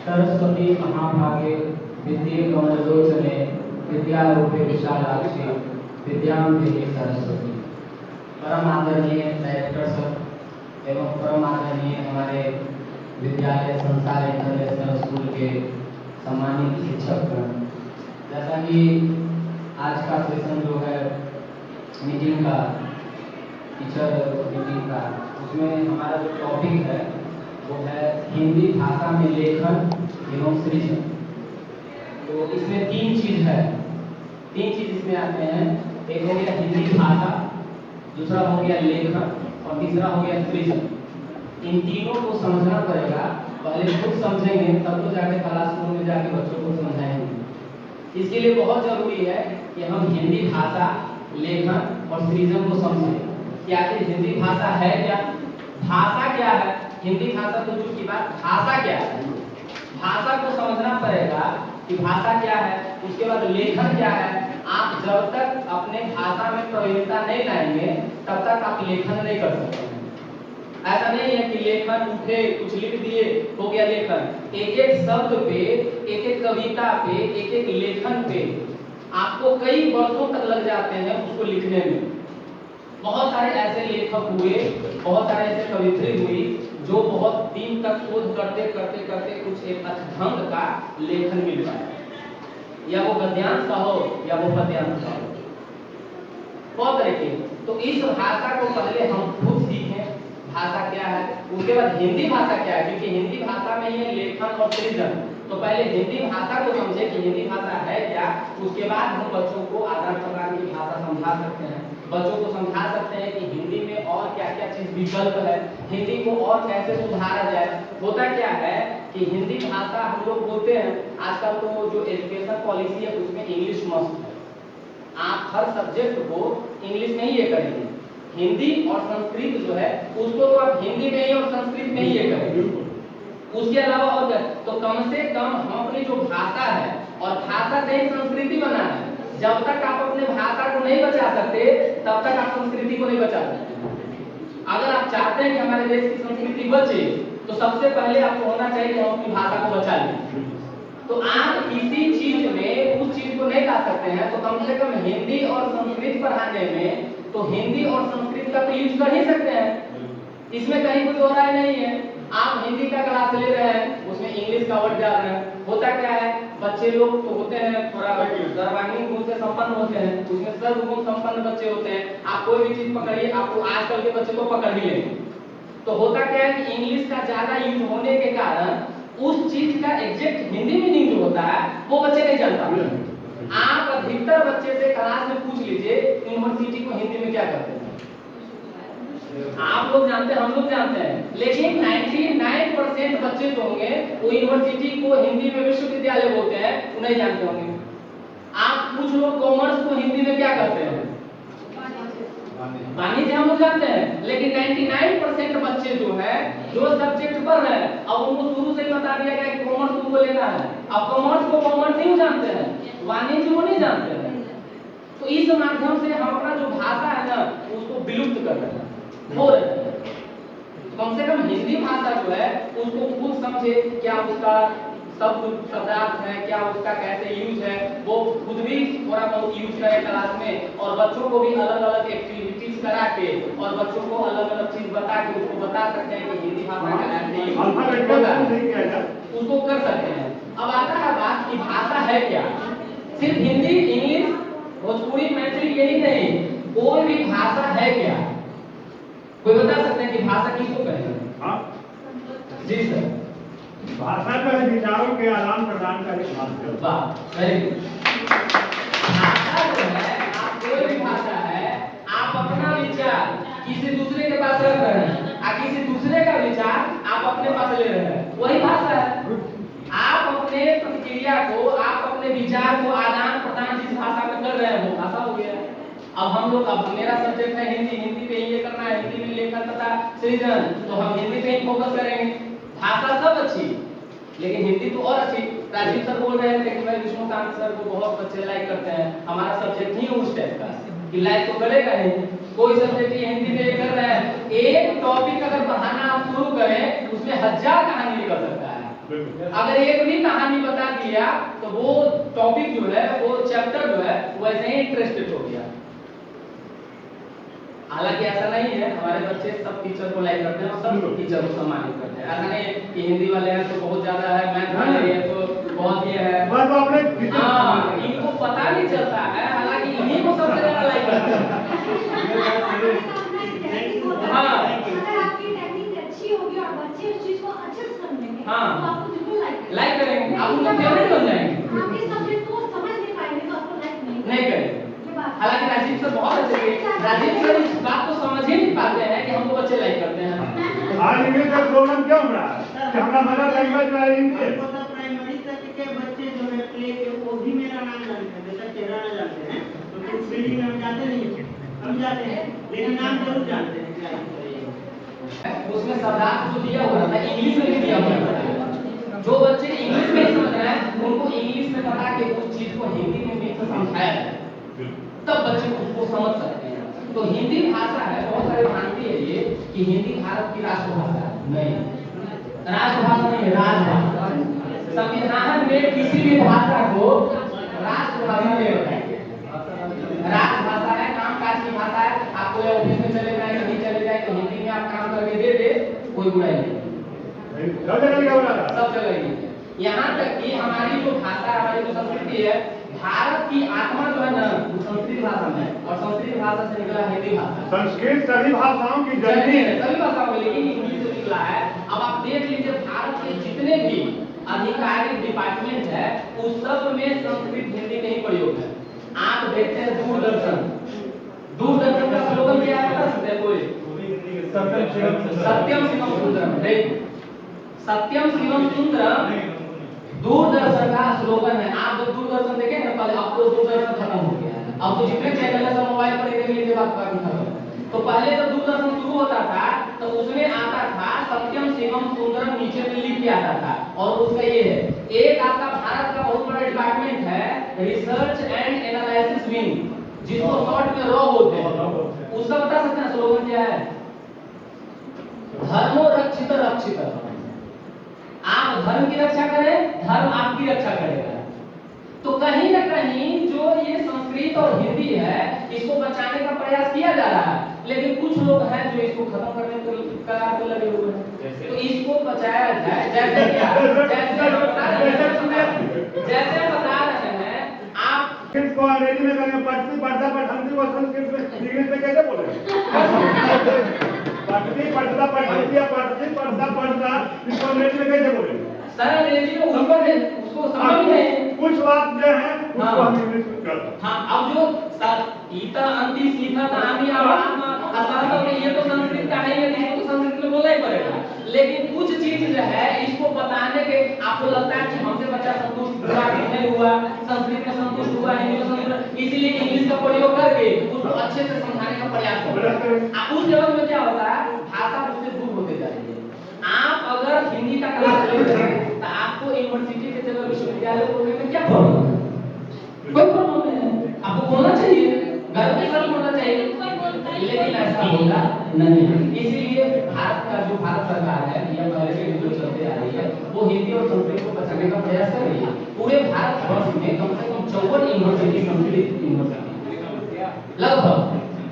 सरस्वती महाभागे विद्ये कमलोचने विद्यारूपे विशालाक्षी विद्यां देहि सरस्वती। परम आदरणीय डायरेक्टर सर एवं परम आदरणीय हमारे विद्यालय संसार इंटरनेशनल स्कूल के सम्मानित शिक्षकगण, जैसा कि आज का सेशन जो है मीटिंग का, टीचर मीटिंग का, उसमें हमारा जो टॉपिक है वो है हिंदी भाषा में लेखन एवं सृजन। तो इसमें तीन चीज इसमें आते हैं। एक हो गया हिंदी भाषा, दूसरा हो गया लेखन और तीसरा हो गया सृजन। इन तीनों को समझना पड़ेगा, पहले खुद समझेंगे तब तो जाके क्लासरूम में जाके बच्चों को समझाएंगे। इसके लिए बहुत जरूरी है कि हम हिंदी भाषा, लेखन और सृजन को समझें कि आखिर हिंदी भाषा है क्या, भाषा क्या है। हिंदी भाषा तो दूर की बात, भाषा क्या है, भाषा को समझना पड़ेगा कि भाषा क्या है। उसके बाद लेखन क्या है। आप जब तक अपने भाषा में प्रयोजनता नहीं लाएंगे तब तक आप लेखन नहीं कर सकते। ऐसा नहीं है कि लेखन उठे कुछ लिख दिए हो गया लेखन। एक एक शब्द पे, एक एक कविता पे, एक एक लेखन पे आपको कई वर्षों तक लग जाते हैं उसको लिखने में। बहुत सारे ऐसे लेखक हुए, बहुत सारे ऐसे कवित्री हुई जो बहुत दिन तक शोध करते करते करते कुछ एक ढंग का लेखन मिल पाया, या वो गद्यांश का हो या वो पद्यांश का हो, बहुत तरह के। तो इस भाषा को पहले हम खुद सीखें, भाषा क्या है। उसके बाद हिंदी भाषा क्या है, क्योंकि हिंदी भाषा में ही लेखन और सृजन। तो पहले हिंदी भाषा को समझे कि हिंदी भाषा है क्या। उसके बाद हम बच्चों को आदान प्रदान की भाषा समझा सकते हैं, बच्चों को समझा सकते हैं कि हिंदी में और क्या क्या चीज विकल्प है, हिंदी को और कैसे सुधारा जाए। होता क्या है कि हिंदी भाषा हम लोग बोलते हैं, आजकल तो जो एजुकेशन पॉलिसी है उसमें इंग्लिश मस्ट है। आप हर सब्जेक्ट को इंग्लिश में ही ये करेंगे। हिंदी और संस्कृत जो है उसको तो आप हिंदी में ही और संस्कृत में ही ये करेंगे। उसके अलावा और तो कम से कम हम अपनी जो भाषा है और भाषा से ही संस्कृति बनाना है। जब तक आप अपने भाषा को नहीं बचा सकते तब तक आप संस्कृति को नहीं बचा सकते। अगर आप चाहते हैं कि हमारे देश की संस्कृति बचे तो सबसे पहले आपको होना चाहिए कि हम अपनी भाषा को बचा लें। तो आप किसी चीज में उस चीज को नहीं ला सकते हैं तो कम से कम हिंदी और संस्कृत पढ़ाने में तो हिंदी और संस्कृत का तो यूज कर ही सकते हैं। इसमें कहीं कोई दो राय नहीं है। आप हिंदी का क्लास ले रहे हैं, उसमें इंग्लिश का वर्ड डाल रहे हैं। होता क्या है, बच्चे लोग तो होते हैं थोड़ा सर्वांगीण गुण से संपन्न होते हैं, उसमें सर्वगुण संपन्न बच्चे होते हैं। आप कोई भी चीज पकड़िए, आपको आजकल के बच्चे को पकड़ ही लेंगे। तो होता क्या है कि इंग्लिश का ज्यादा यूज होने के कारण उस चीज का एग्जैक्ट हिंदी मीनिंग जो होता है वो बच्चे नहीं जानता। आप अधिकतर बच्चे से क्लास में पूछ लीजिए यूनिवर्सिटी को हिंदी में क्या कहते हैं। आप लोग जानते हैं, हम लोग जानते हैं, लेकिन 99% बच्चे जो होंगे वो यूनिवर्सिटी को हिंदी में विश्वविद्यालय बोलते हैं, वो नहीं जानते होंगे। आप पूछ लो कॉमर्स को हिंदी में क्या कहते हैं, वाणिज्य हम लोग जानते हैं। लेकिन 99% बच्चे जो है जो सब्जेक्ट पढ़ रहे हैं अब उनको शुरू से ही बता दिया गया कि कॉमर्स तुमको लेना है। अब कॉमर्स को कॉमर्स ही जानते हैं, वाणिज्य को नहीं जानते हैं। तो इस माध्यम से हम अपना जो भाषा है ना उसको विलुप्त कर रहे हैं, हो रहे हैं। कम से कम हिंदी भाषा जो है उसको खुद समझे, क्या उसका शब्दार्थ है, क्या उसका कैसे यूज है, वो खुद भी थोड़ा बहुत यूज करें क्लास में। और बच्चों को भी अलग अलग एक्टिविटीज करा के और बच्चों को अलग अलग चीज बता के उसको बता सकते हैं कि हिंदी भाषा का ऐसे उसको कर सकते हैं। अब आता है बात कि भाषा है क्या। सिर्फ हिंदी, इंग्लिश, भोजपुरी, मैथिली यही नहीं, कोई भी भाषा है क्या। कोई बता सकते हैं कि भाषा किसको कहते हैं? हाँ जी सर, भाषा का विचारों के आदान प्रदान का एक माध्यम। Very good. भाषा जो है, आप कोई भी भाषा है, आप अपना विचार किसी दूसरे के पास रख रहे हैं और किसी दूसरे का विचार आप अपने पास ले रहे हैं, वही भाषा है। आप अपने प्रतिक्रिया को, आप अपने विचार को आदान प्रदान जिस भाषा में कर रहे हैं वो भाषा हो गया। अब हम लोग, अब मेरा सब्जेक्ट है हिंदी, हिंदी पे ये करना है, हिंदी में लेखन तथा सृजन, तो हम हिंदी पे ही फोकस करेंगे। भाषा सब अच्छी, लेकिन हिंदी तो और अच्छी। राजीव सर बोल रहे थे कि भाई विष्णुकांत सर को बहुत बच्चे लाइक करते हैं, हमारा सब्जेक्ट ही उस टाइप का कि लाइक तो करेगा नहीं। कोई सब्जेक्ट हिंदी में कर रहा है, एक टॉपिक अगर पढ़ाना आप शुरू करें उसमें 1000 कहानी निकल सकता है। अगर एक भी कहानी बता दिया तो वो टॉपिक जो है, वो चैप्टर जो है, वैसे ही इंटरेस्टेड हो गया। हालांकि ऐसा नहीं है, हमारे बच्चे सब टीचर को लाइक करते हैं और सब टीचर को सम्मानित करते हैं। ऐसा नहीं है कि हिंदी वाले हैं तो बहुत ज्यादा है, मैथ वाले हैं तो बहुत ये है। हाँ, इनको पता नहीं चलता है, हालांकि इन्हीं को सबसे ज्यादा लाइक करते हैं। हाँ, अगर आपकी टेक्निक अच्छी होगी और बच्चे उस चीज को अच्छे से समझेंगे, हाँ, तो आपको जरूर लाइक करेंगे, आप उनका फेवरेट बन जाएंगे। आपके सब्जेक्ट को समझ नहीं पाएंगे तो आपको लाइक नहीं करेंगे। हालांकि राजीव सर बहुत अच्छे थे, राजीव सर इस बात को समझ ही नहीं पाते हैं कि हमको बच्चे लाइक करते हैं। आज इंग्लिश का प्रॉब्लम क्यों हो रहा है कि हमारा मदर लैंग्वेज में इंग्लिश। प्राइमरी तक के बच्चे जो है प्ले के वो भी मेरा नाम जानते हैं, बेटा चेहरा ना जानते हैं तो फिर स्पेलिंग में हम जाते नहीं हैं, हम जाते हैं लेकिन नाम जरूर जानते हैं क्या है। उसमें शब्दार्थ जो दिया हुआ था इंग्लिश में भी दिया हुआ था। जो बच्चे इंग्लिश में समझ रहे हैं उनको इंग्लिश में बता के उस चीज को हिंदी में भी समझाया जाए, तब बच्चे उसको समझ सकते हैं। तो हिंदी भाषा है, बहुत सारे मानती है ये कि हिंदी भारत की राष्ट्रभाषा है। नहीं, राष्ट्रभाषा नहीं है, राजभाषा। संविधान में किसी भी भाषा को राष्ट्रभाषा नहीं बताएंगे। राजभाषा है, कामकाज की भाषा है। आप कोई ऑफिस में चले जाए, कहीं चले जाए तो हिंदी में आप काम करके दे दे, कोई बुराई नहीं, सब जगह ही। यहाँ तक कि हमारी जो भाषा, हमारी जो संस्कृति है, भारत की आत्मा जो है ना, वो संस्कृत भाषा में, और संस्कृत भाषा से निकला हिंदी भाषा। संस्कृत सभी भाषाओं की जननी है, सभी भाषाओं में, लेकिन हिंदी से निकला है। अब आप देख लीजिए, भारत के जितने भी आधिकारिक डिपार्टमेंट है, उस सब में संस्कृत हिंदी का ही प्रयोग है। आप देखते हैं दूरदर्शन, दूरदर्शन का स्लोगन क्या है बता सकते हैं कोई? सत्यम शिवम सुंदरम। सत्यम शिवम सुंदरम दूरदर्शन का स्लोगन है। आप जब दूरदर्शन देखें ना, पहले अब तो दूरदर्शन खत्म हो गया है, अब तो जितने चैनल है सब मोबाइल पर देखने के बाद बाकी खत्म। तो पहले जब दूरदर्शन शुरू होता था तो उसमें आता था सत्यम शिवम सुंदरम, नीचे में लिख के आता था, और उसका ये है, एक आपका भारत का बहुत बड़ा डिपार्टमेंट है रिसर्च एंड एनालिसिस विंग, जिसको शॉर्ट में रॉ बोलते हैं। उसका बता सकते हैं स्लोगन क्या है? धर्मो रक्षित रक्षित। आप धर्म की रक्षा करें, धर्म आपकी रक्षा करेगा। तो कहीं ना कहीं जो ये संस्कृत और हिंदी है, इसको बचाने का प्रयास किया जा रहा है, लेकिन कुछ लोग हैं जो इसको खत्म करने को कगार पे लगे हुए हैं। तो इसको बचाया जाए, जैसे क्या, जैसे बता रहे हैं आप इसको अंग्रेजी में करेंगे, पढ़ती पढ़ता पढ़ती को संस्कृत में इंग्लिश में कैसे बोले? पढ़ती पढ़ता पढ़ती या पढ़ती पढ़ता पढ़ता इसको अंग्रेजी में कैसे बोले? सर अंग्रेजी में उसको समझ में कुछ बात जो है उसको हम इंग्लिश में करते हैं। हाँ, अब जो ईता अंति सीता तामी आत्मा असहत हो, ये तो संस्कृत का है, ये तो संस्कृत में बोलना ही पड़ेगा। लेकिन कुछ चीज जो है इसको बताने के, आपको लगता है कि हमसे बच्चा संतुष्ट हुआ कि नहीं हुआ, संस्कृत में संतुष्ट हुआ, हिंदी में संतुष्ट, इसीलिए इंग्लिश का प्रयोग करके उसको अच्छे से समझाने का प्रयास करते हैं। उस लेवल में क्या होता है, भाषा उससे दूर होते जा रही है। आप अगर हिंदी का क्लास ले रहे हैं तो आपको यूनिवर्सिटी के जगह विश्वविद्यालय बोलने में क्या प्रॉब्लम है? कोई प्रॉब्लम नहीं है, आपको बोलना चाहिए, घर के साथ बोलना चाहिए, लेकिन ऐसा होता नहीं है। इसीलिए भारत का जो भारत सरकार है, या पहले से जो चलते आ रही है, वो हिंदी और संस्कृत को बचाने का प्रयास कर रही है। पूरे भारत वर्ष में कम से कम 54 यूनिवर्सिटी संस्कृत यूनिवर्सिटी, लगभग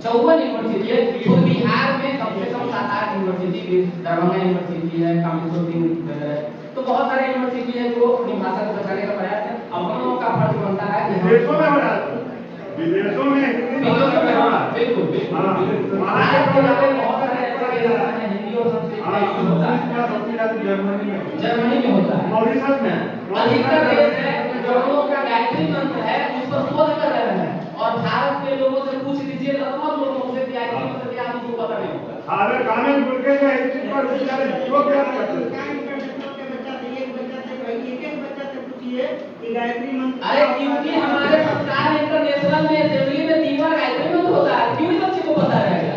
54 यूनिवर्सिटी है। तो बिहार में कम से कम 7-8 यूनिवर्सिटी, दरभंगा यूनिवर्सिटी है, कामेश्वर सिंह है, तो बहुत सारे यूनिवर्सिटी है जो अपनी भाषा को बचाने का प्रयास है। अब हम लोगों का फर्ज बनता है कि विदेशों में हो रहा है, विदेशों में बिल्कुल बिल्कुल भारत के अलावा बहुत सारे ऐसे इलाके हैं हिंदी और संस्कृत का यूज होता है। जर्मनी में होता है, मॉरिशस में अधिकतर देश है जो लोगों का गायत्री मंत्र है उस पर शोध कर रहे हैं, और भारत के लोगों से पूछ लीजिए, लगभग लोगों से गायत्री मंत्र क्या उनको पता नहीं होगा। अरे कानून बोल के जो इस चीज पर विचार जो क्या करते हैं, अरे क्योंकि हमारे संस्कार इंटरनेशनल में असेंबली में 3 बार गायत्री मंत्र होता है, क्यों इस बच्चे को पता रहेगा?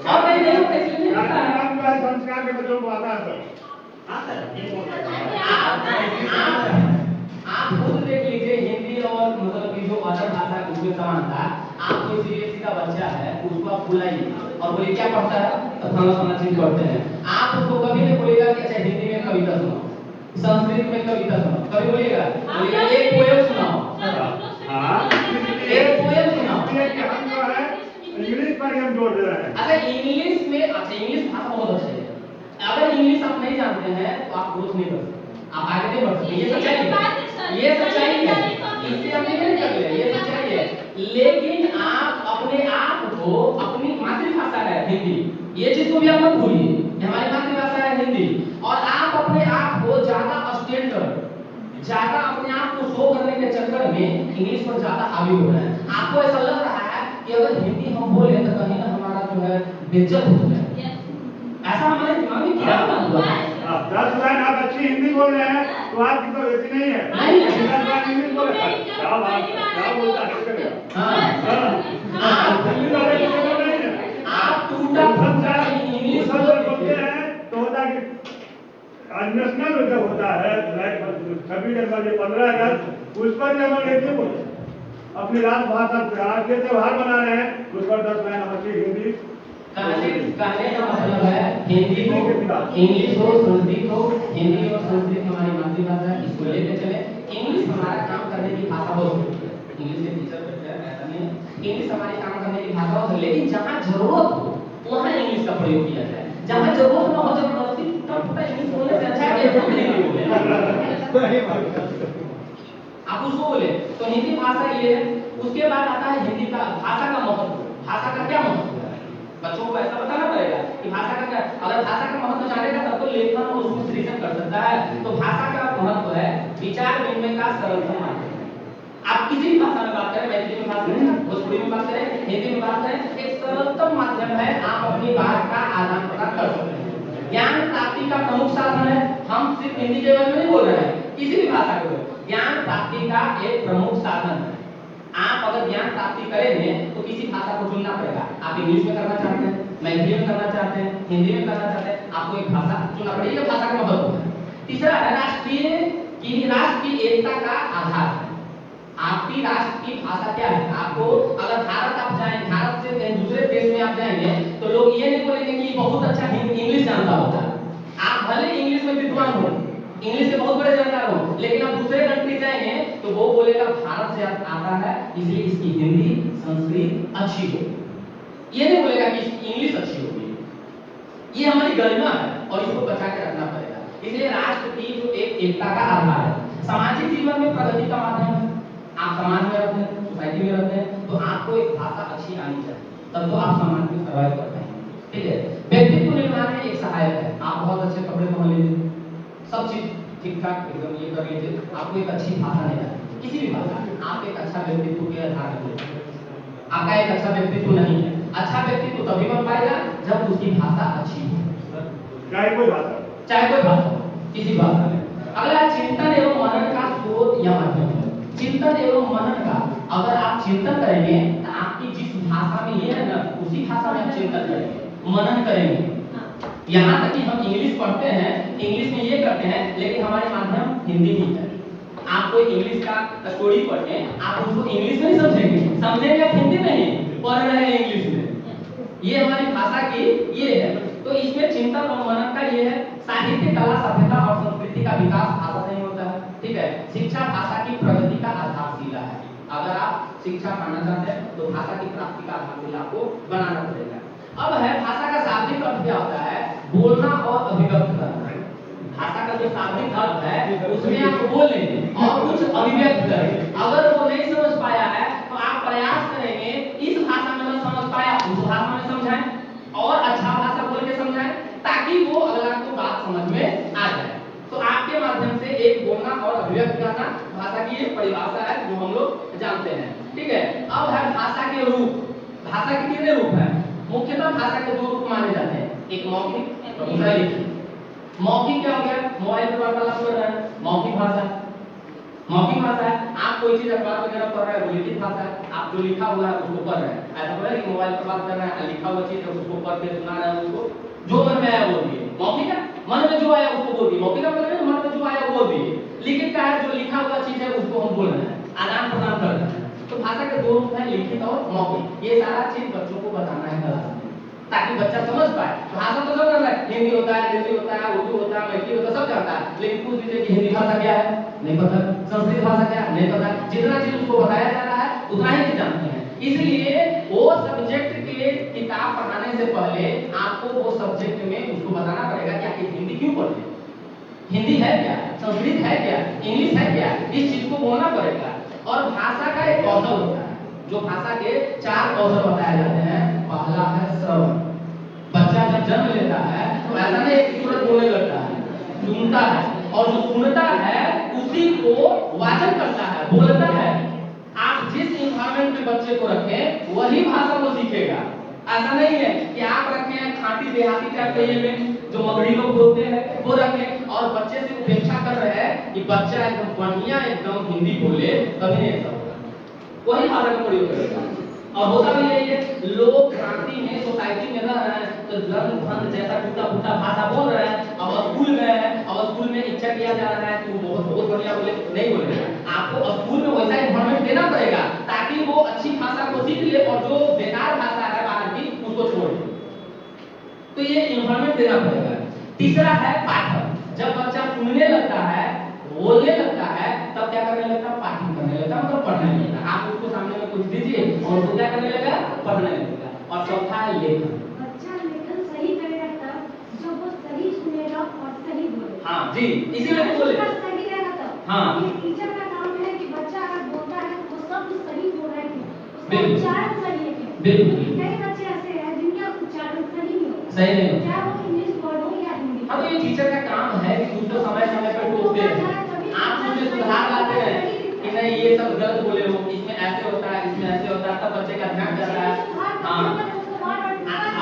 और नहीं होता, इसलिए नहीं पता है। संस्कार के बच्चों को आता है सर। आप खुद देख लीजिए, हिंदी और मतलब कि जो अदर भाषा उसमें समान था। आप कोई सीबीएसई का बच्चा है, उसको आप बुलाइए और बोलिए क्या पढ़ता है, तो खाना चीज पढ़ते हैं। आप उसको कभी नहीं बोलेगा कि अच्छा हिंदी में कविता सुनाओ, संस्कृत में कविता सुनाओ, कभी बोलिएगा एक पोएम सुनाओ, हाँ एक पोएम सुनाओ। इसलिए कि हम जो है इंग्लिश पर ही हम जोर दे रहे हैं। अच्छा इंग्लिश में, अच्छा इंग्लिश भाषा बहुत अच्छा है। अगर इंग्लिश आप नहीं जानते हैं तो आप ग्रोथ नहीं कर सकते, आप आगे नहीं बढ़ सकते। ये सच्चाई है, ये सच्चाई है, इससे हम नहीं कर ले, ये सच्चाई है। लेकिन आप अपने आप को, अपनी मातृभाषा है हिंदी, ये चीज को भी आप मत भूलिए, हमारी मातृभाषा है हिंदी, और आप अपने आप को ज्यादा स्टैंड कर, ज्यादा अपने आप को शो करने के चक्कर में इंग्लिश पर ज्यादा हावी हो रहे हैं। आपको ऐसा लग रहा है कि अगर हिंदी हम बोले तो कहीं ना हमारा जो है बेइज्जत हो जाए, ऐसा हमारे दिमाग में क्या बना हुआ है। 10 लाइन आप अच्छी हिंदी बोल रहे हैं तो आपकी तो वैसी नहीं है। नहीं है। 10 लाइन इंग्लिश बोल रहे हैं, क्या बात है, क्या बोलता है इसका? हिंदी तो वैसे बोल नहीं है। आप टूटा इंग्लिश बोलते हैं तो होता है कि नेशनल जब होता है 26 जनवरी 15 अगस्त, उस पर जब हम नहीं बोलते, अपनी राजभाषा आज के त्योहार मना रहे हैं, उस पर 10 लाइन हम अच्छी हिंदी। कहने का मतलब है हिंदी हो, इंग्लिश हो, संस्कृत हो, हिंदी और संस्कृत हमारी मातृभाषा है, इसको लेकर चले। इंग्लिश हमारा काम करने की भाषा हो सकती है, इंग्लिश के टीचर बैठे हैं ऐसा नहीं है, इंग्लिश हमारी काम करने की भाषा हो सकती है, लेकिन जहाँ जरूरत हो वहाँ इंग्लिश का प्रयोग किया जाए। जहाँ जरूरत ना हो जबरदस्ती तब इंग्लिश बोलने से अच्छा है कि हिंदी बोले, आप उसको बोले। तो हिंदी भाषा ये है। उसके बाद आता है हिंदी का भाषा का महत्व। भाषा का क्या महत्व है, बच्चों को ऐसा बताना पड़ेगा कि भाषा का क्या, अगर भाषा का महत्व जानेगा तब तो लेखन और उसको सृजन कर सकता है। तो भाषा का महत्व है विचार विनिमय का सरलतम माध्यम। आप किसी भी भाषा में बात करें, मैथिली में बात करें, भोजपुरी में बात करें, हिंदी में बात करें, एक सरलतम माध्यम है, आप अपनी बात का आदान प्रदान कर सकते हैं। ज्ञान प्राप्ति का प्रमुख साधन है। हम सिर्फ हिंदी के बारे में नहीं बोल रहे हैं, किसी भी भाषा को, ज्ञान प्राप्ति का एक प्रमुख साधन है। आप अगर ज्ञान प्राप्ति करेंगे तो किसी भाषा को चुनना पड़ेगा। आप इंग्लिश में करना चाहते हैं, मैथिली में करना चाहते हैं, हिंदी में करना चाहते हैं, आपको एक भाषा चुनना पड़ेगा। ये भाषा का महत्व है। तीसरा है राष्ट्र की एकता का आधार है। आपकी राष्ट्र की भाषा क्या है? आपको अगर भारत आप जाएं, भारत से कहीं दूसरे देश में आप जाएंगे तो लोग ये नहीं बोलेंगे कि बहुत अच्छा इंग्लिश जानता होता है। आप भले इंग्लिश में विद्वान हो, इंग्लिश के बहुत बड़े जानकार हो, लेकिन आप दूसरे कंट्री जाएंगे तो वो बोलेगा भारत से आता है इसलिए इसकी हिंदी संस्कृत अच्छी हो, ये नहीं बोलेगा कि इसकी इंग्लिश अच्छी होगी। ये हमारी गरिमा है और इसको बचा के रखना पड़ेगा। इसलिए राष्ट्र की जो एक एकता का आधार है। सामाजिक जीवन में प्रगति का माध्यम है। आप समाज में रहते हैं, सोसाइटी में रहते हैं, तो आपको एक भाषा अच्छी आनी चाहिए, तब तो आप समाज में सर्वाइव कर पाएंगे। ठीक है। व्यक्तित्व निर्माण में एक सहायक है। आप बहुत अच्छे कपड़े पहन लीजिए, सब चीज ठीक ठाक एकदम ये कर लीजिए, आपको एक अच्छी भाषा नहीं आती, किसी भी भाषा, आप एक अच्छा व्यक्तित्व के आधार पर, आपका एक अच्छा व्यक्तित्व नहीं है। अच्छा व्यक्तित्व तभी बन पाएगा जब उसकी भाषा अच्छी हो, चाहे कोई भाषा, चाहे कोई भाषा हो, किसी भाषा में। अगला चिंतन एवं मनन का स्रोत या माध्यम है। चिंतन एवं मनन का, अगर आप चिंतन करेंगे तो आपकी जिस भाषा में ये है ना, उसी भाषा में आप चिंतन करेंगे, मनन करेंगे। यहाँ तक कि हम इंग्लिश पढ़ते हैं, इंग्लिश में ये करते हैं, लेकिन हमारे माध्यम हिंदी ही है। आप कोई इंग्लिश का स्टोरी पढ़ें, आप उसको इंग्लिश में ही समझेंगे आप हिंदी में ही पढ़ रहे हैं इंग्लिश में। ये हमारी भाषा की ये है। तो इसमें चिंतन और मनन का ये है। साहित्य, कला, सभ्यता और संस्कृति का विकास भाषा से ही होता है। ठीक है। शिक्षा भाषा की प्रगति का आधारशिला है। अगर आप शिक्षा पाना चाहते हैं तो भाषा की प्राप्ति का आधारशिला आपको बनाना पड़ेगा। अब है भाषा का शाब्दिक अर्थ क्या होता है? बोलना और अभिव्यक्त करना। भाषा का जो शाब्दिक अर्थ है उसमें आप बोलें और कुछ अभिव्यक्त करें। अगर वो नहीं समझ पाया है तो आप प्रयास करेंगे इस भाषा में ना समझ पाया उस भाषा में समझाएं और अच्छा भाषा बोल के समझाएं, ताकि वो अगला को बात समझ में आ जाए। तो आपके माध्यम से एक बोलना और अभिव्यक्त करना भाषा की एक परिभाषा है जो हम लोग जानते हैं। ठीक है। अब है भाषा के रूप। भाषा के कितने रूप हैं? मुख्यतः भाषा के दो रूप माने जाते हैं, एक मौखिक, दूसरा लिखित। मौखिक क्या हो गया? मोबाइल पर वार्तालाप कर रहे हैं, मौखिक भाषा। मौखिक भाषा है, आप कोई चीज अखबार वगैरह पढ़ रहे हैं, वो लिखित भाषा है। आप जो लिखा हुआ है उसको पढ़ रहे हैं। ऐसा बोला कि मोबाइल पर बात कर रहे हैं, लिखा हुआ चीज है उसको पढ़ के सुना रहे हैं, उसको जो मन में आया बोल दिए। मौखिक है, मन में जो आया उसको बोल दिए। मौखिक का मतलब है मन में जो आया वो बोल दिए। लिखित का है, जो लिखा हुआ चीज है उसको हम बोल रहे हैं, आदान प्रदान कर रहे हैं। तो भाषा के दो रूप हैं, लिखित और मौखिक। ये सारा चीज बच्चों को बताना है क्लास में। ताकि बच्चा समझ पाए। भाषा तो सब जानता है, हिंदी होता है, हिंदी होता है, उर्दू होता है, मैथिली होता है, सब जानता है, लेकिन पूछ दीजिए कि हिंदी भाषा क्या है, नहीं पता, संस्कृत भाषा क्या है, नहीं पता। जितना चीज उसको बताया जा रहा है उतना ही चीज जानते हैं। इसलिए वो सब्जेक्ट के किताब पढ़ाने से पहले आपको वो सब्जेक्ट में उसको बताना पड़ेगा कि आप हिंदी क्यों पढ़ रहे हैं, हिंदी है क्या, संस्कृत है क्या, इंग्लिश है क्या, इस चीज को बोलना पड़ेगा। और भाषा का एक कौशल होता है, जो भाषा के 4 कौशल बताए जाते हैं। पहला है श्रवण। बच्चा जब जन्म लेता है तो ऐसा नहीं कि तुरंत बोलने लगता है, सुनता है, और जो सुनता है उसी को वाचन करता है, बोलता है। आप जिस इन्वायरमेंट में बच्चे को रखें वही भाषा वो सीखेगा। ऐसा नहीं है कि आप रखें खाटी देहाती टाइप के में जो मगही लोग बोलते हैं वो रखें और बच्चे से उपेक्षा कर रहे हैं कि बच्चा एकदम बढ़िया एकदम हिंदी बोले, कभी नहीं ऐसा होगा। वही भाषा का प्रयोग करेगा। और होता भी यही है, लोग क्रांति में सोसाइटी में रह रहे हैं तो रंग भंग जैसा टूटा फूटा भाषा बोल रहे हैं। अब स्कूल गए हैं, अब स्कूल में इच्छा किया जा रहा है कि वो बहुत बढ़िया बोले, नहीं बोले। आपको स्कूल में वैसा इन्वायरमेंट देना पड़ेगा ताकि वो अच्छी भाषा को सीख ले और जो बेकार भाषा है बाहर की उसको छोड़ दे। तो ये इन्वायरमेंट देना पड़ेगा। तीसरा है पाठन। जब बच्चा सुनने लगता है, बोलने लगता है, तब क्या करने लगता है, पाठन करने लगता है, मतलब पढ़ने लगता है। आप उसको सामने में कुछ दीजिए और वो क्या करने लगेगा, पढ़ने लगेगा। और चौथा है लेखन। बच्चा लेखन सही करेगा तब जब वो सही सुनेगा और सही बोलेगा। हाँ जी, इसीलिए तो बोले सही रहेगा तब। हाँ, ये टीचर का काम है कि बच्चा अगर बोलता है तो वो शब्द सही बोल रहे हैं, उसका बिल्कुल। उच्चारण सही है। बिल्कुल। कई बच्चे ऐसे हैं जिनका उच्चारण सही नहीं होता, सही नहीं होता। चाहे वो इंग्लिश वर्ड हो या हिंदी। हाँ, तो ये टीचर का काम है कि उसको समय समय पर टोकते हैं। आप उसमें सुधार लाते हैं कि नहीं ये सब गलत बोले हो, इसमें ऐसे होता है, इसमें ऐसे होता है, तब बच्चे का ध्यान जाता है। हाँ,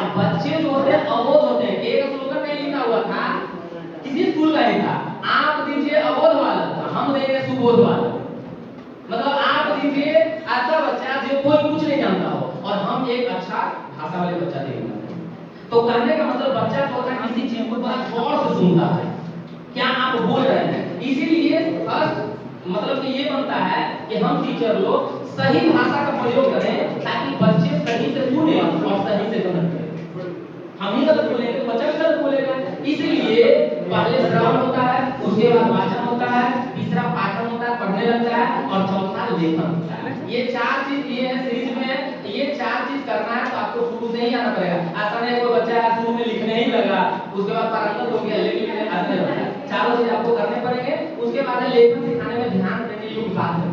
अब बच्चे जो होते हैं अबोध होते हैं। एक स्लोगन नहीं लिखा हुआ था, किसी स्कूल का ही था, आप दीजिए अबोध वाला, हम देंगे सुबोध वाला। मतलब आप दीजिए ऐसा बच्चा जो कोई कुछ नहीं जानता हो और हम एक अच्छा भाषा वाले बच्चा देंगे। तो कहने का मतलब बच्चा जो होता है किसी चीज को बड़ा गौर से सुनता है, क्या आप बोल रहे हैं। इसीलिए फर्स्ट मतलब कि ये बनता है कि हम टीचर लोग सही भाषा का प्रयोग करें ताकि बच्चे सही से सुने और सही से गलत करें। हम ही गलत बोलेंगे तो बच्चा भी गलत बोलेगा। इसलिए पहले श्रवण होता है, उसके बाद वाचन होता है, तीसरा पाठन होता है, पढ़ने लगता है, और चौथा लेखन होता है। ये 4 चीज ये है सीरीज में, ये 4 चीज करना है तो आपको शुरू से ही आना पड़ेगा। ऐसा नहीं कोई बच्चा है शुरू में लिखने ही लगा, उसके बाद पारंगत हो गया लेकिन आने लगा। चारों चीज आपको करने पड़ेंगे। उसके बाद लेखन सिखाने में ध्यान देने योग्य बात है।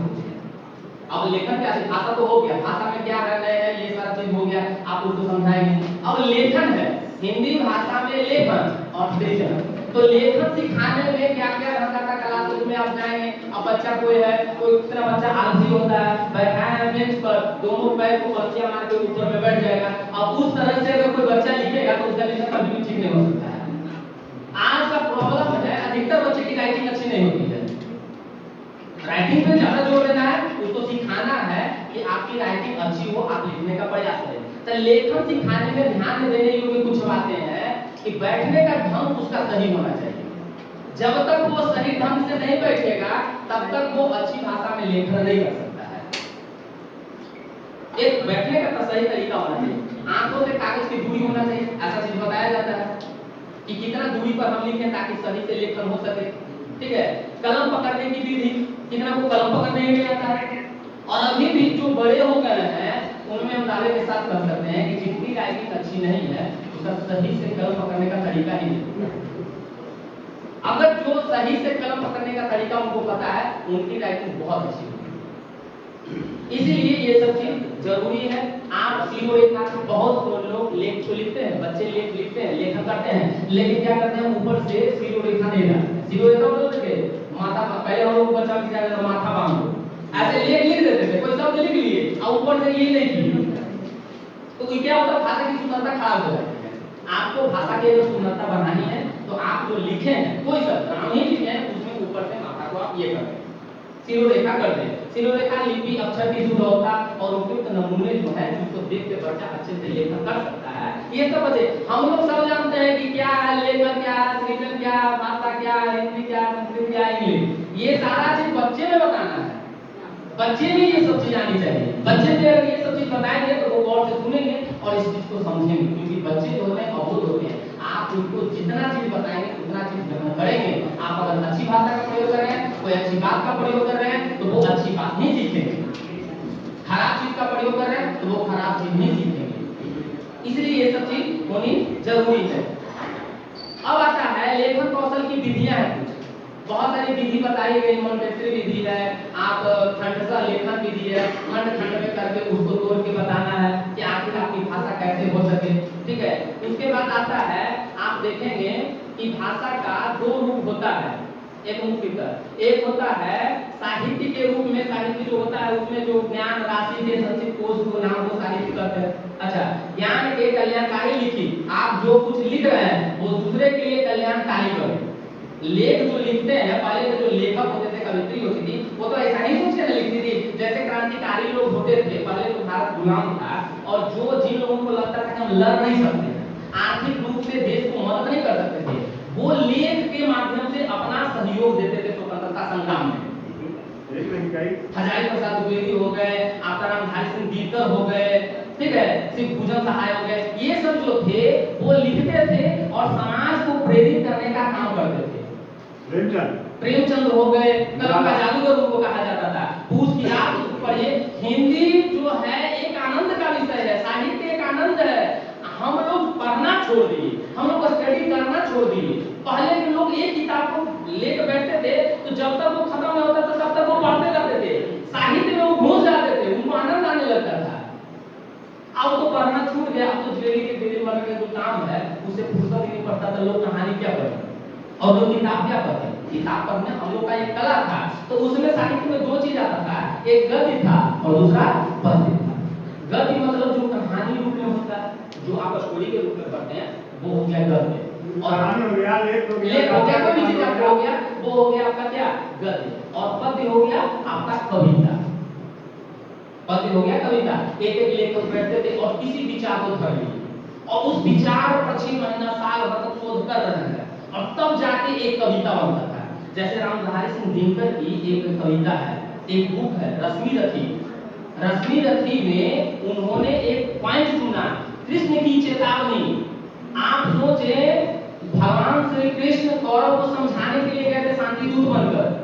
अब लेखन क्या है, भाषा तो हो गया, भाषा में क्या है ये सारा चीज हो गया, आप उसको समझाएंगे। अब लेखन है, हिंदी भाषा में लेखन और सृजन। तो लेखन सिखाने में क्या क्या रहता था, क्लासरूम में आप जाएंगे, अब बच्चा कोई है, कोई कितना बच्चा आलसी होता है, बैठा है बेंच पर, दोनों पैर को बच्चा मार के ऊपर में बैठ जाएगा। अब उस तरह से अगर कोई बच्चा लिखेगा तो उसका लेखन कभी भी ठीक नहीं हो सकता है। आज का प्रॉब्लम है अधिकतर बच्चे की राइटिंग अच्छी नहीं होती है। राइटिंग पे ज्यादा जोर देना है, उसको सिखाना है कि आपकी राइटिंग अच्छी हो, आप लिखने का प्रयास करें। तो लेखन सिखाने में ध्यान देने योग्य कुछ बातें हैं कि बैठने का ढंग उसका सही होना चाहिए। जब तक वो सही ढंग से नहीं बैठेगा तब तक वो अच्छी भाषा में लेखन नहीं कर सकता है। एक बैठने का सही तरीका होना चाहिए, आंखों से कागज की दूरी होना चाहिए, ऐसा चीज बताया जाता है कि कितना दूरी पर हम लिखें ताकि सही से लेखन हो सके। ठीक है, कलम पकड़ने की विधि, कितना को कलम पकड़ने नहीं आता है। और अभी भी जो बड़े हो गए हैं उनमें हम दावे के साथ कह सकते हैं कि जिनकी राइटिंग अच्छी नहीं है उसका सही से कलम पकड़ने का तरीका ही नहीं। अगर जो सही से कलम पकड़ने का तरीका उनको पता है उनकी राइटिंग बहुत अच्छी होगी। इसीलिए ये सब चीज जरूरी है। आप सीरो रेखा, बहुत लोग लेख तो लिखते हैं, बच्चे लेख लिखते हैं, लेखन करते हैं, लेकिन क्या करते हैं ऊपर से सीरो रेखा नहीं डालते। सीरो रेखा मतलब देखिए माथा, पहले हम लोग बच्चा क्या करते माथा बांधो, ऐसे लेख लिख देते थे, कोई शब्द लिख लिए और ऊपर से ये नहीं किया तो क्या होता है, भाषा की सुंदरता खराब हो जाती है। आपको भाषा की अगर सुंदरता बनानी है तो आप जो लिखे हैं कोई शब्द नाम ही लिखे हैं उसमें ऊपर से माथा को आप ये कर दें, सिरो रेखा कर दें। सिरो रेखा लिपि अक्षर की शुद्धता और उपयुक्त नमूने जो है जिसको देख के बच्चा अच्छे से लेखन कर सकता है। ये सब बच्चे हम लोग सब जानते हैं कि क्या है लेखन, क्या है सृजन, क्या है भाषा, क्या है हिंदी, क्या है संस्कृत, क्या है इंग्लिश। ये सारा चीज बच्चे में बताना है, बच्चे में ये सब चीज आनी चाहिए। बच्चे में अगर ये सब चीज बताएंगे तो वो गौर से सुनेंगे और इस चीज को समझेंगे, क्योंकि बच्चे जो होते हैं अबोध होते हैं। आप उनको जितना चीज बताएंगे उतना चीज ग्रहण करेंगे। आप अगर अच्छी भाषा का प्रयोग कर रहे हैं, कोई अच्छी बात का प्रयोग कर रहे हैं, तो वो अच्छी बात ही सीखेंगे। खराब चीज का प्रयोग कर रहे हैं तो वो खराब चीज ही सीखेंगे। इसलिए ये सब चीज होनी जरूरी है। अब आता है लेखन कौशल की विधियां हैं कुछ। बहुत सारी विधि बताई गई, मंटेसरी विधि है, आप खंडशः लेखन विधि है, खंड खंड में करके उसको तोड़ के बताना है कि आखिर आपकी भाषा कैसे हो सके। ठीक है, उसके बाद आता है, आप देखेंगे कि भाषा का दो रूप होता है। एक मुख्यतः एक होता है साहित्य के रूप में। साहित्य जो होता है उसमें जो ज्ञान राशि के संचित कोश को नाम को साहित्य कहते हैं। अच्छा, ज्ञान के कल्याणकारी लिखित, आप जो कुछ लिख रहे हैं वो दूसरे के लिए कल्याणकारी करें। लेख जो लिखते हैं, पहले के जो लेखक होते थे, कवित्री होती थी, वो तो ऐसा ही सोच के लिखती थी। जैसे क्रांतिकारी लोग होते थे, पहले तो भारत गुलाम था, और जो जिन लोगों को लगता था कि हम लड़ नहीं सकते, आर्थिक रूप से देश को मदद नहीं कर सकते थे, वो लेख के माध्यम से अपना सहयोग देते थे स्वतंत्रता संग्राम में। हजारी प्रसाद द्विवेदी हो गए, आत्माराम धारी सिंह दिनकर हो गए, ठीक है, शिव पूजन सहाय हो गए, ये सब जो थे वो लिखते थे और समाज को प्रेरित करने का काम करते थे। प्रेमचंद हो गए, कलम का जादूगर उनको कहा जाता था। उसकी आप पढ़िए, हिंदी जो है एक आनंद का विषय है, साहित्य एक आनंद है। हम लोग पढ़ना छोड़ दिए, हम लोग स्टडी करना छोड़ दिए। पहले के लोग एक किताब को लेकर बैठते थे तो जब तक वो खत्म नहीं होता था तब तक वो पढ़ते रहते थे, साहित्य में वो घुस जाते थे, उनको आनंद आने लगता था। अब तो पढ़ना छूट गया, अब तो डेली के डेली वर्क का जो काम है उसे फुर्सत ही नहीं पड़ता था। लोग कहानी क्या पढ़ें और लोग किताब क्या पढ़े। किताब पढ़ने हम लोग का एक कला था, तो उसमें साहित्य में दो चीज आता था, एक गद्य था और दूसरा पद्य था। गद्य मतलब जो कहानी रूप में होता है, जो आप स्टोरी के रूप में पढ़ते हैं, वो हो गया गद्य। और कहानी हो गया, लेख हो गया, कोई भी चीज आपका हो गया, वो हो गया आपका क्या, गद्य। और पद्य हो गया आपका कविता। पद्य हो गया कविता। एक एक लेखक बैठते थे और किसी विचार को धर लिए और उस विचार पर 6 महीना साल भर तक शोध कर रहे हैं और तब जाके एक कविता बनता था। जैसे रामधारी सिंह दिनकर की एक कविता है, एक बुक है रश्मि रथी। रश्मि रथी में उन्होंने एक पॉइंट चुना, कृष्ण की चेतावनी। आप सोचे, भगवान श्री कृष्ण कौरव को समझाने के लिए गए थे शांति दूत बनकर।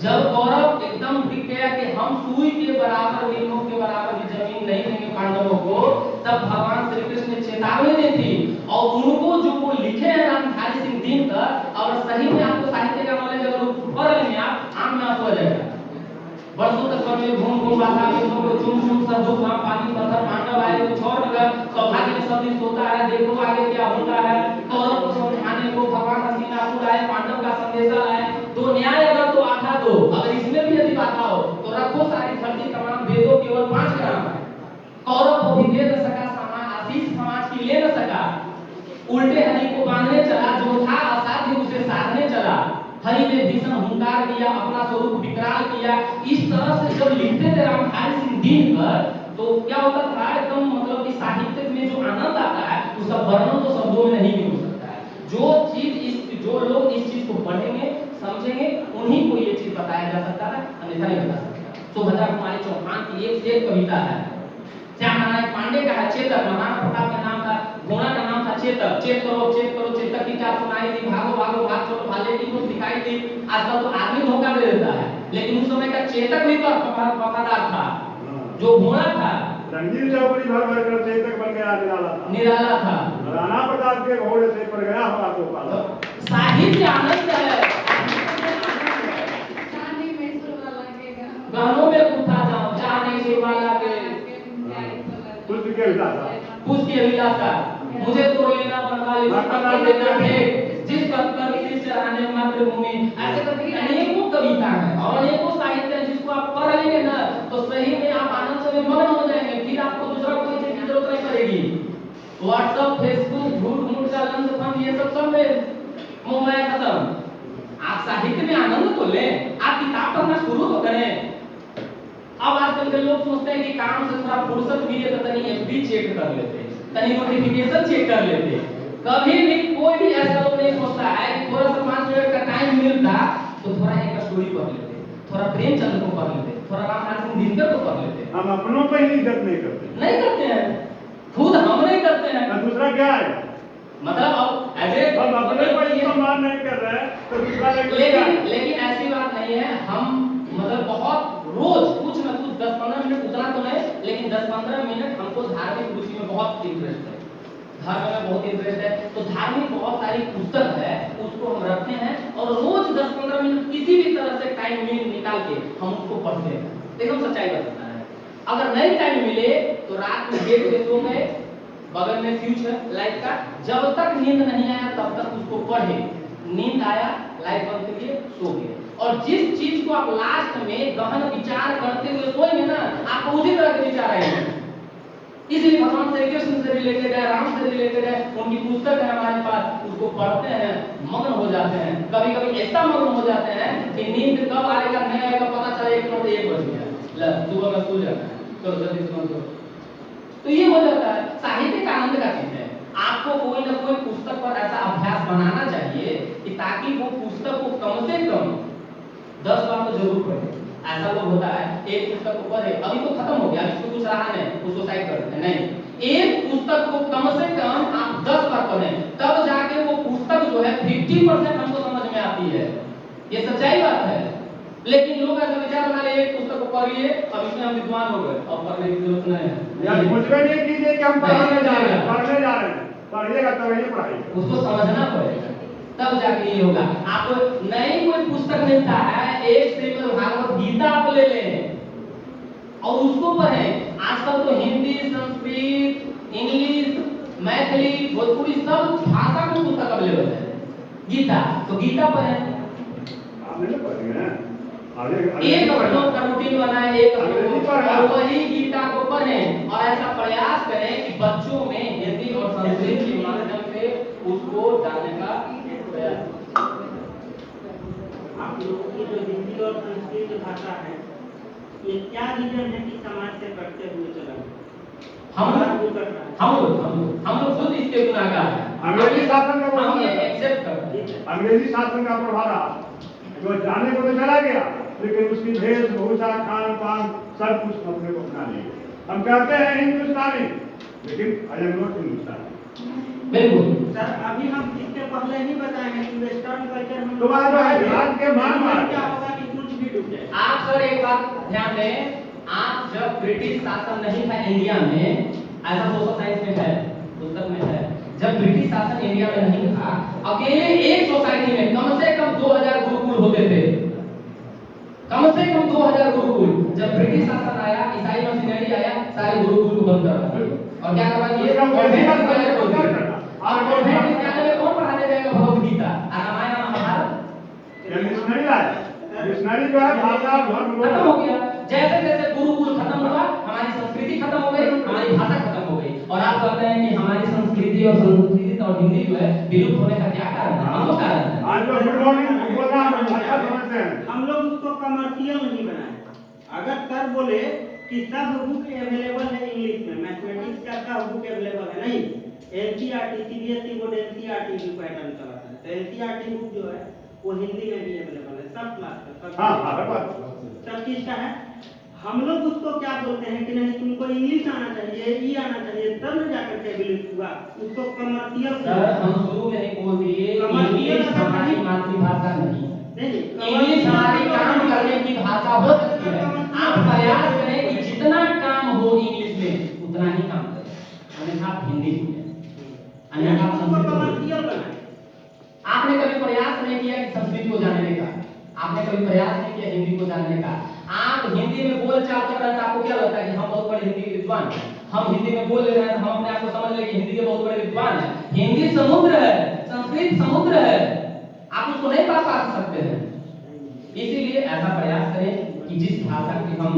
जब कौरव एकदम दिख गया कि हम सुई के बराबर, नीमों के बराबर भी जमीन नहीं देंगे पांडवों को, तब भगवान श्री कृष्ण ने चेतावनी दी थी। और उनको जो वो लिखे हैं रामधारी सिंह दिनकर, और सही में आपको साहित्य का नॉलेज अगर पढ़ लेंगे आप, आम में आंसू आ जाएगा। वर्षों तक में घूम घूम बाधा में को चुम चुम सब दुख नाम पानी पत्थर पांडव आए तो छोड़ लगा, सौभाग्य में सब दिन सोता है, देखो आगे क्या होता है। कौरव को समझाने को भगवान हस्तिनापुर आए, पांडव का संदेशा लाए। तो न्याय अगर तो आधा दो, अगर इसमें भी यदि बाधा हो तो रखो सारी धरती तमाम, वेदों केवल 5 ग्राम है। कौरव को भी दे न सका समाज, आशीष समाज की ले न सका। उल्टे हरि को बांधने चला, जो था असाध्य उसे साधने चला। हरि ने भीषण हुंकार दिया, अपना स्वरूप विकराल किया। इस तरह से जब लिखते थे रामधारी सिंह दिनकर, तो क्या होता था, एकदम मतलब कि साहित्य में जो आनंद आता है उसका वर्णन तो शब्दों में नहीं भी हो सकता है। जो लोग इस चीज को पढ़ेंगे समझेंगे, उन्हीं को ये चीज बताया जा सकता है, अन्यथा नहीं बता सकता। सुभद्रा कुमारी चौहान की एक से एक कविता है। श्याम नारायण पांडे का है चेतक, महाराणा प्रताप का नाम था, घोड़ा का नाम था चेतक। चेत करो चेतक की चाल सुनाई दी, भागो भागो भाग छोड़ो भाले की कुछ दिखाई दी। आजकल तो आदमी धोखा दे देता है, लेकिन उस समय का चेतक भी वफादार था, जो घोड़ा था। रंगीन चौकड़ी भर भर कर चेतक बन गया, निराला था। राणा प्रताप के घोड़े से पर गया हवा को पाला। साहित्य आनंद है। गानों में उठा जाओ, जाने से वाला के पुष्प के अभिलाषा, मुझे तो लेना बनवा ले जिस पत्थर से चढ़ाने मातृभूमि। ऐसे करके अनेकों कविता हैं और अनेकों साहित्य हैं, जिसको आप पढ़ लेंगे ना तो सही में आप आनंद से मग्न हो जाएंगे। फिर आपको दूसरा कोई चीज की जरूरत नहीं पड़ेगी। व्हाट्सएप, फेसबुक, झूठ मूठ का लंच फंड, ये सब में मोबाइल खत्म। आप साहित्य में आनंद तो लें, आप किताब पढ़ना शुरू तो करें। अब आजकल के लोग सोचते हैं कि काम से थोड़ा फुर्सत मिले तो तनी एफबी चेक कर लेते, तनी नोटिफिकेशन चेक कर लेते। कभी भी कोई भी ऐसा लोग नहीं सोचता है कि थोड़ा सा 5 मिनट का टाइम मिलता तो थोड़ा एक स्टोरी पढ़ लेते, थोड़ा प्रेमचंद को पढ़ लेते, थोड़ा रामधारी सिंह दिनकर को पढ़ लेते। हम अपनों पे ही इज्जत नहीं करते हैं। खुद सकते हैं। तो दूसरा क्या है? मतलब अब ऐसे हम अपने को ही सम्मान नहीं कर रहे हैं तो दूसरा लेकिन ऐसी बात नहीं है। हम मतलब बहुत रोज कुछ न कुछ 10-15 मिनट, उतना तो नहीं, लेकिन 10-15 मिनट हमको धार्मिक रुचि में बहुत इंटरेस्ट है, धर्म में बहुत इंटरेस्ट है, तो धार्मिक बहुत सारी पुस्तक है उसको हम रखते हैं और रोज 10-15 मिनट किसी भी तरह से टाइम निकाल के हम उसको पढ़ते हैं। एकदम सच्चाई बताना है। अगर नहीं टाइम मिले तो रात में लेट के सो गए, बगल में फ्यूज है लाइट का, जब तक नींद नहीं आया तब तक उसको पढ़े, नींद आया लाइट बंद करिए सो गए। और जिस चीज को आप लास्ट में गहन विचार करते हुए सोएंगे ना, आपको उसी तरह के विचार आएंगे। इसलिए भगवान श्री कृष्ण से रिलेटेड है, राम से रिलेटेड है, उनकी पुस्तक है हमारे पास, उसको पढ़ते हैं, मग्न हो जाते हैं। कभी कभी ऐसा मग्न हो जाते हैं कि नींद कब आएगा नहीं आएगा पता चला 1 बज गया, सुबह में सो जाना है, तो जल्दी से तो ये हो जाता है। साहित्य का आनंद का चीज है। आपको कोई ना कोई पुस्तक पर ऐसा अभ्यास बनाना चाहिए कि ताकि वो पुस्तक को कम से कम 10 बार तो जरूर पढ़े। ऐसा लोग होता है एक पुस्तक को पढ़े, अभी तो खत्म हो गया, इसमें कुछ रहा नहीं, उसको साइड कर देते हैं। नहीं, एक पुस्तक को कम से कम आप 10 बार पढ़ें, तब जाके वो पुस्तक जो है 50% हमको समझ में आती है। ये सच्चाई बात है। लेकिन लोग ऐसा विचार बना रहे एक पुस्तक को पढ़िए, अब इसमें हम विद्वान हो गए, अब पढ़ने की जरूरत नहीं है। यार कुछ भी नहीं कीजिए कि हम पढ़ने जा रहे हैं, पढ़ने जा रहे हैं, पढ़िएगा तब ये पढ़ाइएगा। उसको समझना पड़ेगा, तब जाके ये होगा। आपको नई कोई पुस्तक मिलता है, एक श्रीमद् भागवत गीता आप ले लें और उसको पढ़ें। आजकल तो हिंदी, संस्कृत, इंग्लिश, मैथिली, भोजपुरी सब भाषा में पुस्तक अवेलेबल है। गीता, तो गीता पढ़ें। आपने तो पढ़ी है, एक श्लोक का रूटीन बनाएं, एक श्लोक और वही गीता को पढ़ें और ऐसा प्रयास करें कि बच्चों में हिंदी और संस्कृत के माध्यम से उसको जानने का प्रयास। आप लोगों की जो हिंदी और संस्कृत भाषा है, ये क्या रीजन है कि समाज से कटते हुए चला? हम लोग खुद इसके गुनाहगार हैं। अंग्रेजी शासन का हम ये प्रभाव, एक्सेप्ट करते हैं। अंग्रेजी शासन का प्रभाव रहा, जो जाने को तो चला गया, लेकिन उसकी वेशभूषा, खान पान सब कुछ अपने को अपना लिए। हम कहते हैं हिंदुस्तानी, लेकिन आई एम नॉट हिंदुस्तानी। बिल्कुल सर, अभी हम इसके पहले ही बताए हैं कि वेस्टर्न कल्चर हम तुम्हारा जो है भारत के मान क्या होगा कि कुछ भी डूब जाए। आप सर एक बात ध्यान दें, आप जब ब्रिटिश शासन नहीं था इंडिया में, ऐसा सोशल साइंस में है, पुस्तक में है, जब ब्रिटिश शासन इंडिया में नहीं था, अकेले एक सोसाइटी में कम से कम 2000 गुरुकुल होते थे, कम से कम 2000 गुरुकुल। जब ब्रिटिश शासन आया, ईसाई मशीनरी आया, सारे गुरुकुल को बंद कर दिया और क्या करवा दिए, और कॉन्वेंट विद्यालय में कौन पढ़ाने जाएगा भगवद गीता, रामायण, महाभारत? मिशनरी आए, मिशनरी जो है भाषा धर्म खत्म हो गया। जैसे जैसे गुरुकुल खत्म हुआ, हमारी संस्कृति खत्म हो गई, हमारी भाषा खत्म हो गई। और आप कहते हैं कि हमारी संस्कृति और संस्कृत और हिंदी जो है विलुप्त होने का क्या कारण है? हमको कारण है। आज जो गुड मॉर्निंग बोलना हम अच्छा समझते हैं, हम लोग उसको कमर्शियल नहीं बनाए। अगर सर बोले कि सब बुक अवेलेबल है इंग्लिश में, मैथमेटिक्स का सब बुक अवेलेबल है, नहीं, एनसीईआरटी, सीबीएसई बोर्ड एनसीईआरटी की पैटर्न चलाता है, तो एनसीईआरटी बुक जो है वो हिंदी में भी अवेलेबल है, सब क्लास का, सब चीज का है। हम लोग उसको क्या बोलते हैं कि नहीं तुमको इंग्लिश आना चाहिए, ये आना चाहिए, तब न जाकर के विलुप्त हुआ। उसको कमर्शियल सर हम शुरू में ही बोल दिए, इंग्लिश हमारी मातृभाषा नहीं है। इंग्लिश हमारी काम करने की भाषा हो सकती है। आप प्रयास करें कि जितना काम हो इंग्लिश में उतना ही काम करें, अन्यथा आप हिंदी बोलें, अन्यथा आप संस्कृत बोलें। आपने कभी प्रयास नहीं किया कि संस्कृत को जानने का, आपने कभी प्रयास नहीं किया हिंदी को जानने का। आप हिंदी में बोल चाल कर रहे हैं, आपको क्या लगता है कि हम बहुत बड़े हिंदी के विद्वान हैं, हम हिंदी में बोल रहे हैं, हम अपने आप को समझ लें कि हिंदी के बहुत बड़े विद्वान हैं। हिंदी समुद्र है, संस्कृत समुद्र है, आप उसको नहीं पार कर सकते हैं। इसीलिए ऐसा प्रयास करें कि जिस भाषा की हम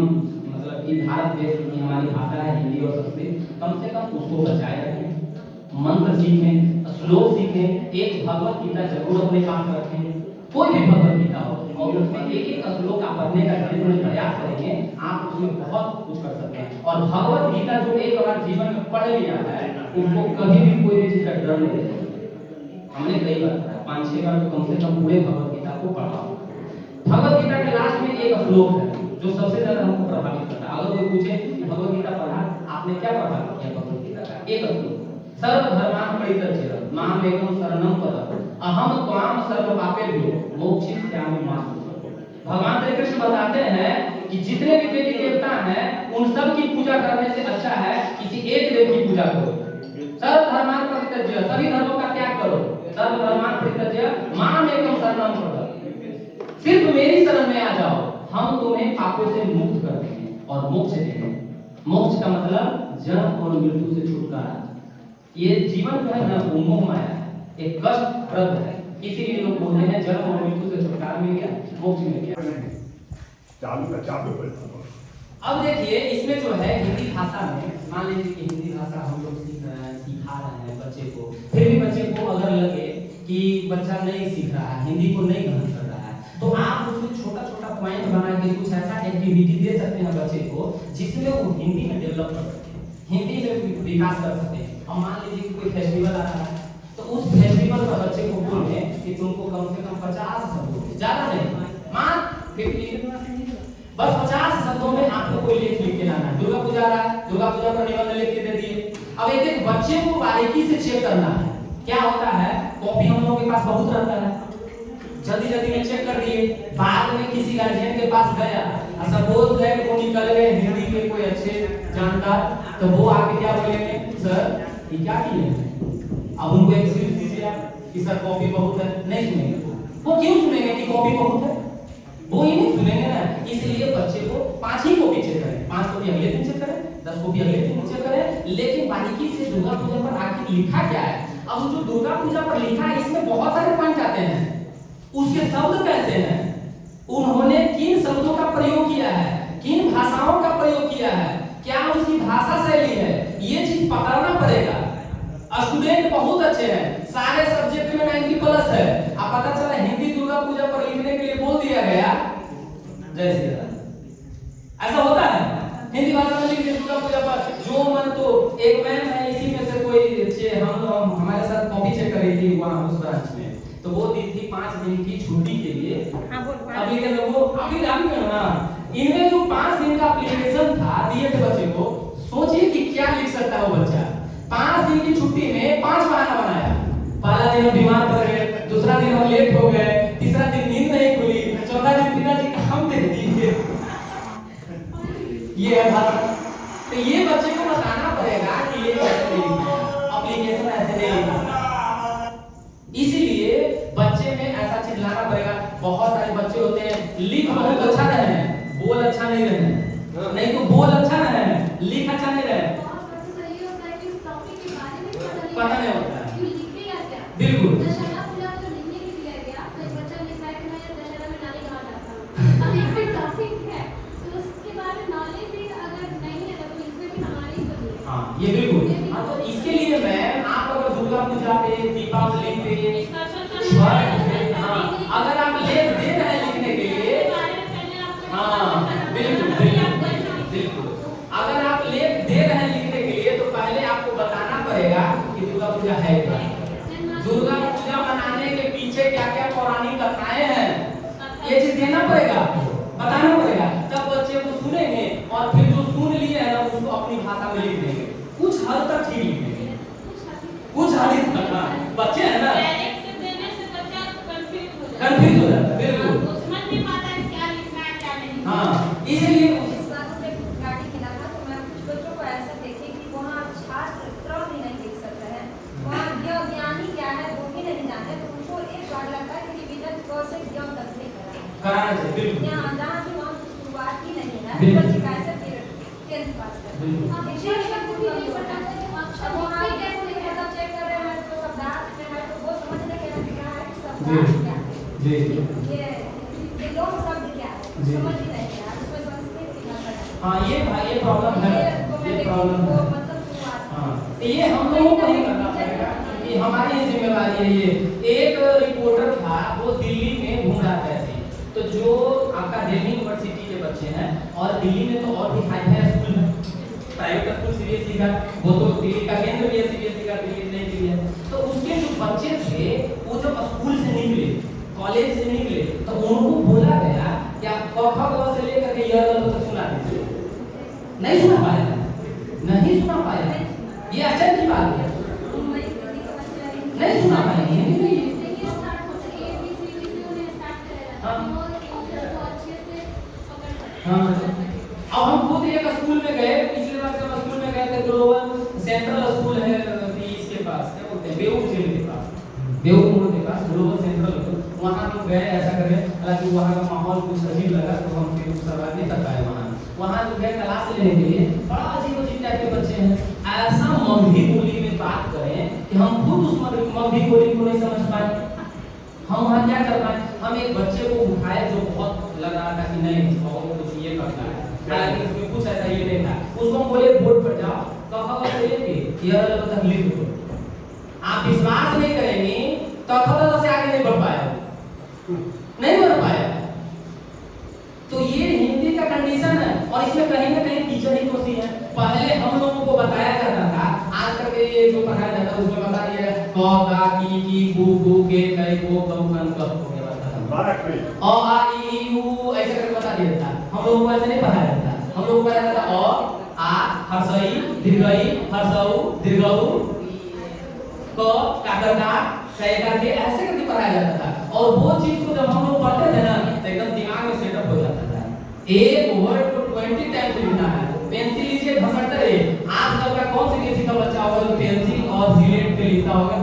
मतलब कि भारत देश की हमारी भाषा है हिंदी और संस्कृत, कम से कम उसको बचाए रखें, मंत्र सीखें, श्लोक सीखें, एक भगवत गीता जरूर अपने पास रखें, कोई भी भगवत गीता हो और उसमें एक एक श्लोक आप पढ़ने का धीरे प्रयास करेंगे, आप उसमें बहुत कुछ कर सकते हैं। और भगवत गीता जो एक बार जीवन में पढ़ लिया है, उसको कभी भी कोई भी चीज का डर नहीं रहेगा। हमने कई बार पढ़ा, 5-6 बार तो कम से कम पूरे भगवत गीता को पढ़ा। भगवत गीता के लास्ट में एक श्लोक है जो सबसे ज्यादा हमको प्रभावित करता है। अगर कोई पूछे कि भगवत गीता पढ़ा, आपने क्या प्रभावित किया भगवत गीता का, एक श्लोक सर्वधर्मान् परित्यज्य मामेकं शरणं व्रज अहम त्वां सर्वपापेभ्यो मोक्षयिष्यामि मा शुचः। भगवान श्री कृष्ण बताते हैं कि जितने भी देवी देवता हैं उन सब की पूजा करने से अच्छा है किसी एक देव की पूजा करो। सर्वधर्मान् परित्यज्य सभी धर्मों का त्याग करो। सर्वधर्मान् परित्यज्य मामेकं शरणं व्रज सिर्फ मेरी शरण में आ जाओ, हम तुम्हें पापों से मुक्त कर देंगे और मोक्ष देंगे। मोक्ष का मतलब जन्म और मृत्यु से छुटकारा। ये जीवन जो है ना वो मोह माया है, एक कष्टप्रद है, इसीलिए लोग बोलते हैं जन्म और मृत्यु से छुटकारा मिल गया, मोक्ष मिल गया। चालू का चालू। अब देखिए इसमें जो है हिंदी भाषा में, मान लीजिए कि हिंदी भाषा हम लोग सिखा रहे हैं बच्चे को, फिर भी बच्चे को अगर लगे कि बच्चा नहीं सीख रहा है, हिंदी को नहीं ग्रहण कर रहा है, तो आप उसमें छोटा छोटा पॉइंट बना के कुछ ऐसा एक्टिविटी दे सकते हैं बच्चे को जिसमें वो हिंदी में डेवलप कर सके, हिंदी में विकास कर सके। और मान लीजिए कोई फेस्टिवल आ रहा है तो उस फेस्टिवल पर बच्चे को बोले कि तुमको कम से कम 50 शब्दों में, ज्यादा नहीं, मात्र 50 बस 50 शब्दों में आपको कोई लेख लिख के लाना है। दुर्गा पूजा आ रहा है, दुर्गा पूजा पर निबंध लिख के दे दिए। अब एक बच्चे को बारीकी से चेक करना है। क्या होता है, कॉपी हम लोगों के पास बहुत रहता है, जल्दी जल्दी में चेक कर दिए, बाद में किसी गार्जियन के पास गया, सपोज दैट वो निकल गए हिंदी के कोई अच्छे जानकार, तो वो आके क्या बोलेंगे, सर ये क्या किए। अब उनको एक्सक्यूज दीजिए आप कि सर कॉपी बहुत है, नहीं सुनेंगे। वो क्यों सुनेंगे कि कॉपी बहुत है, वो ही नहीं सुनेंगे ना। इसलिए बच्चे को 5 ही कॉपी चेक करें, 5 कॉपी अगले दिन चेक करें, 10 कॉपी अगले दिन चेक करें, लेकिन बारीकी से दुर्गा पूजा पर आखिर लिखा क्या है। अब जो दुर्गा पूजा पर लिखा है इसमें बहुत सारे पॉइंट आते हैं, उसके शब्द कैसे हैं, उन्होंने किन शब्दों का प्रयोग किया है, किन भाषाओं का प्रयोग किया है, क्या उसकी भाषा शैली है, ये चीज पकड़ना पड़ेगा। स्टूडेंट बहुत अच्छे हैं, सारे सब्जेक्ट में 90+ है, अब पता चला हिंदी दुर्गा पूजा पर लिखने के लिए बोल दिया गया जय श्री राम, ऐसा होता है। हिंदी भाषा में लिख दिया दुर्गा पूजा पर जो मन, तो एक मैम है इसी में से कोई हम हमारे साथ कॉपी चेक कर रही थी वहां उस ब्रांच में, तो वो दी थी 5 दिन की छुट्टी के लिए। अभी के लोगों अभी ना इनमें जो 5 दिन का एप्लीकेशन था दिए थे बच्चे को, सोचिए कि क्या लिख सकता है वो बच्चा। 5 दिन की छुट्टी में 5 बहाना बनाया। पहला दिन हम बीमार पड़ गए, दूसरा दिन हम लेट हो गए, तीसरा दिन नींद नहीं खुली, चौथा दिन पिताजी काम दे दिए। ये है भाषा। तो ये बच्चे को बताना पड़ेगा कि ये कैसे लिखना, एप्लीकेशन ऐसे नहीं लिखना। इसीलिए बच्चे में ऐसा चीज लाना पड़ेगा। बहुत सारे बच्चे होते हैं लिख बहुत अच्छा रहे हैं, बोल अच्छा नहीं रहे, नहीं तो बोल अच्छा रहे, लिख अच्छा नहीं रहे, पता नहीं होता है। बिल्कुल दशहरा पूजा तो लिखने के लिए गया, तो बच्चा लिखा है कि मैं दशहरा में नानी कहाँ जाता हूँ। अब ये कोई टॉपिक है तो उसके बारे में नॉलेज भी अगर नहीं है तो इसमें भी हमारी ही है। हाँ ये बिल्कुल। हाँ तो इसके लिए मैं आप अगर दुर्गा पूजा पे, दीपावली पे, हाँ अगर आप लेख दे रहे हैं लिखने के लिए, हाँ बिल्कुल बिल्कुल, अगर आप लेख दे रहे हैं लिखने के लिए तो पहले आपको बताना पड़ेगा कि दुर्गा पूजा है क्या, दुर्गा पूजा मनाने के पीछे क्या क्या पौराणिक कथाएं हैं, ये चीज देना पड़ेगा, बताना पड़ेगा। तब बच्चे को सुनेंगे और फिर जो सुन लिए है ना उसको अपनी भाषा में लिख देंगे। कुछ हद तक ठीक लिखेंगे, कुछ हद तक। बच्चे है ना कंफ्यूज हो जाता है, बिल्कुल। हाँ इसीलिए गाड़ी खिलाना तो मैं कुछ बच्चों को ऐसा देखे कि वहाँ छात्र क्रम भी नहीं देख सकते हैं, वहाँ ज्ञानी क्या है वो भी नहीं जाने, तो उनको एक बार लगता है कि रिवीजन क से ज्ञान तक नहीं कराना चाहिए, बिल्कुल। यहाँ जहाँ भी वहाँ की शुरुआत ही नहीं है, बच्चे कैसे 10th पास करें। वहाँ कैसे पता चेक कर रहे हैं तो शब्दार्थ में है तो वो समझने के लिए क्या है कि शब्दार्थ क्या है, ये लोग शब्द क्या है समझ ही नहीं आ रहा, उसमें संस्कृत की भाषा है। हाँ ये प्रॉब्लम है, ये प्रॉब्लम है। हाँ ये हम लोगों को ही करना पड़ेगा, ये हमारी जिम्मेदारी है। ये एक रिपोर्टर था वो दिल्ली में घूम रहा था ऐसे, तो जो आपका दिल्ली यूनिवर्सिटी के बच्चे हैं और दिल्ली में तो और भी हाई फाई स्कूल है, प्राइवेट स्कूल सीबीएसई का, वो तो दिल्ली का केंद्र भी है सीबीएसई का, दिल्ली नहीं दिल्ली है। तो उसके जो बच्चे थे वो जब स्कूल से निकले, कॉलेज से निकले, तो उनको बोला गया कि आप क ख ग से लेकर के य तक सुना दीजिए। नहीं सुना पाया, नहीं सुना पाया, ये आश्चर्य की बात है। नहीं हिंदी में ही देखिए स्टार्ट होता है ABCD से उन्हें स्टार्ट कराया जाता है और इंग्लिश को अच्छे से पकड़ सकते हाँ। हैं। अब हम खुद एक स्कूल में गए, पिछले बार जब स्कूल में गए थे ग्लोबल सेंट्रल स्कूल है इसके पास, क्या बोलते हैं, बेऊर जेल के पास, बेऊर मोड़ के पास ग्लोबल सेंट्रल, वहाँ हम गए ऐसा करें, हालांकि वहाँ का माहौल कुछ अजीब लगा तो हम फिर सर्वाइव नहीं कर पाए वहाँ जो गए क्लास लेने के लिए, बड़ा अजीब अजीब टाइप के बच्चे हैं, ऐसा मगही बोली में बात करें कि हम खुद उस मगही बोली को नहीं समझ पाए। हम वहाँ क्या कर पाए, हम एक बच्चे को उठाए जो बहुत लग रहा था कि नहीं बहुत कुछ ये करता है, हालांकि उसमें कुछ ऐसा ये नहीं था, उसको हम बोले बोर्ड पर जाओ, कहा से लेके ये अलग तक लिख दो। आप विश्वास नहीं करेंगे तो खतरा से आगे नहीं बढ़ पाया, नहीं बढ़ पाया। तो ये हिंदी का कंडीशन है और इसमें कहीं ना कहीं टीचर ही दोषी है। पहले हम लोगों को बताया जाता था, आजकल के ये जो पढ़ाया जाता है उसमें बता दिया क का की गु के कै को गौ कन कब हो गया बता, अ आ ई उ ऐसे करके बता दिया था। हम लोगों को ऐसे नहीं पढ़ाया जाता, हम लोगों को पढ़ाया जाता अ आ हर्षई दीर्घई हर्षऊ दीर्घऊ क काकरदा कई करके ऐसे करके पढ़ाया जाता था। और वो चीज को जब हम लोग पढ़ते थे ना तो एकदम दिमाग में सेटअप हो जाता था। एक वर्ड को 20 टाइम्स लिखना है, पेंसिल लीजिए घसटते रहिए। आजकल का कौन सी किसी का बच्चा होगा जो पेंसिल और सिलेट पे लिखता होगा?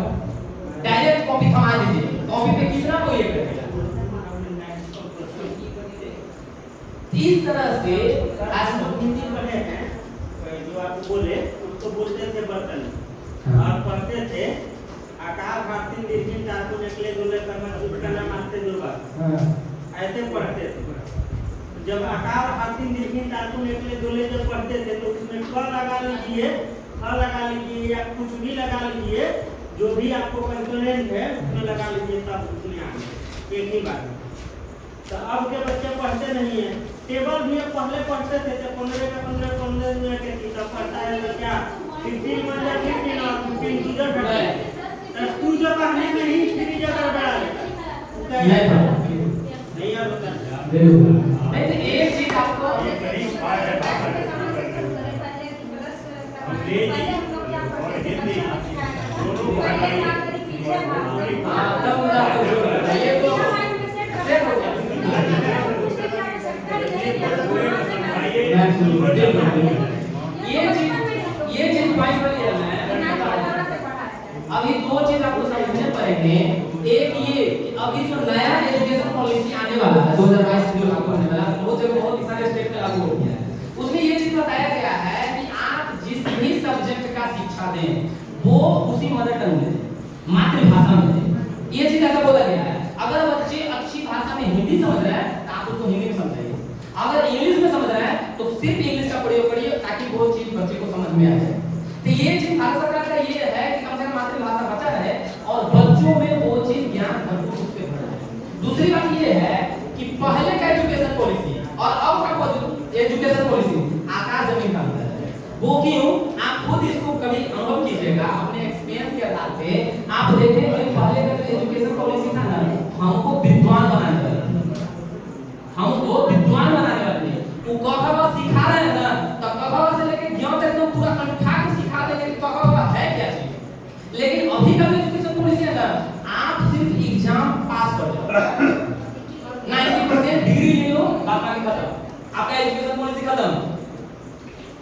डायरेक्ट कॉपी थमा दीजिए, कॉपी पे कितना को ये करेगा। इस तरह से आज हम हिंदी पढ़े हैं, जो आप बोले उसको बोलते थे बर्तन, और पढ़ते थे आकार भारतीय दीर्घिन तारको निकले गोले कर्म चुटकला मारते दुर्गा, ऐसे पढ़ते थे। जब आकार भारतीय दीर्घिन तारको निकले गोले जब पढ़ते थे तो उसमें क लगा लीजिए, ख लगा लीजिए या कुछ भी लगा लीजिए, जो भी आपको कंसोनेंट है उसमें लगा लीजिए, तब उसमें आ गए एक ही बात। तो अब के बच्चे पढ़ते नहीं है। टेबल भी पहले पढ़ते थे तो 15 का 15 मिनट के किताब पढ़ता है तो क्या 15 में 15 और 15 किधर बैठा है? तू जो पढ़ने में ही फ्री जगह बैठा है नहीं अब नहीं तो एक चीज आपको ये चीज पॉइंट पर ये है। अभी दो चीज आपको समझने पड़ेंगे। एक ये कि अभी जो नया एजुकेशन पॉलिसी आने वाला है 2022 जो लागू होने वाला है, बहुत जगह बहुत सारे स्टेट में लागू हो गया है। उसमें ये चीज बताया गया है कि आप जिस भी सब्जेक्ट का शिक्षा दें वो उसी मदर टंग में दें, मातृभाषा में दें। ये चीज ऐसा बोला गया है। अगर बच्चे अच्छी भाषा में हिंदी समझ रहे हैं तो आप उसको हिंदी में समझाइए, अगर इंग्लिश में समझ रहे हैं तो सिर्फ इंग्लिश का प्रयोग करिए ताकि वो चीज बच्चे को समझ में आ जाए। तो ये चीज भारत सरकार का ये है कि कम से कम मातृभाषा बचा रहे और बच्चों में वो चीज ज्ञान भरपूर रूप से भर जाए। दूसरी बात ये है कि पहले का एजुकेशन पॉलिसी और अब का एजुकेशन पॉलिसी आकाश जमीन का अंतर है। वो क्यों? आप खुद इसको कभी अनुभव कीजिएगा अपने एक्सपीरियंस के आधार पे। आप देखें कि पहले का जो एजुकेशन पॉलिसी था ना, हमको विद्वान बनाने वाला, हमको विद्वान बनाने वाले वो कखा सिखा रहे हैं ना, तो कखा से लेके ज्ञान तक तो पूरा कंठा के सिखा देंगे कि कखा है क्या चीज। लेकिन अभी का एजुकेशन पॉलिसी है ना, आप सिर्फ एग्जाम पास कर जाओ, 90% डिग्री ले लो, बात आगे खत्म, आपका एजुकेशन पॉलिसी खत्म।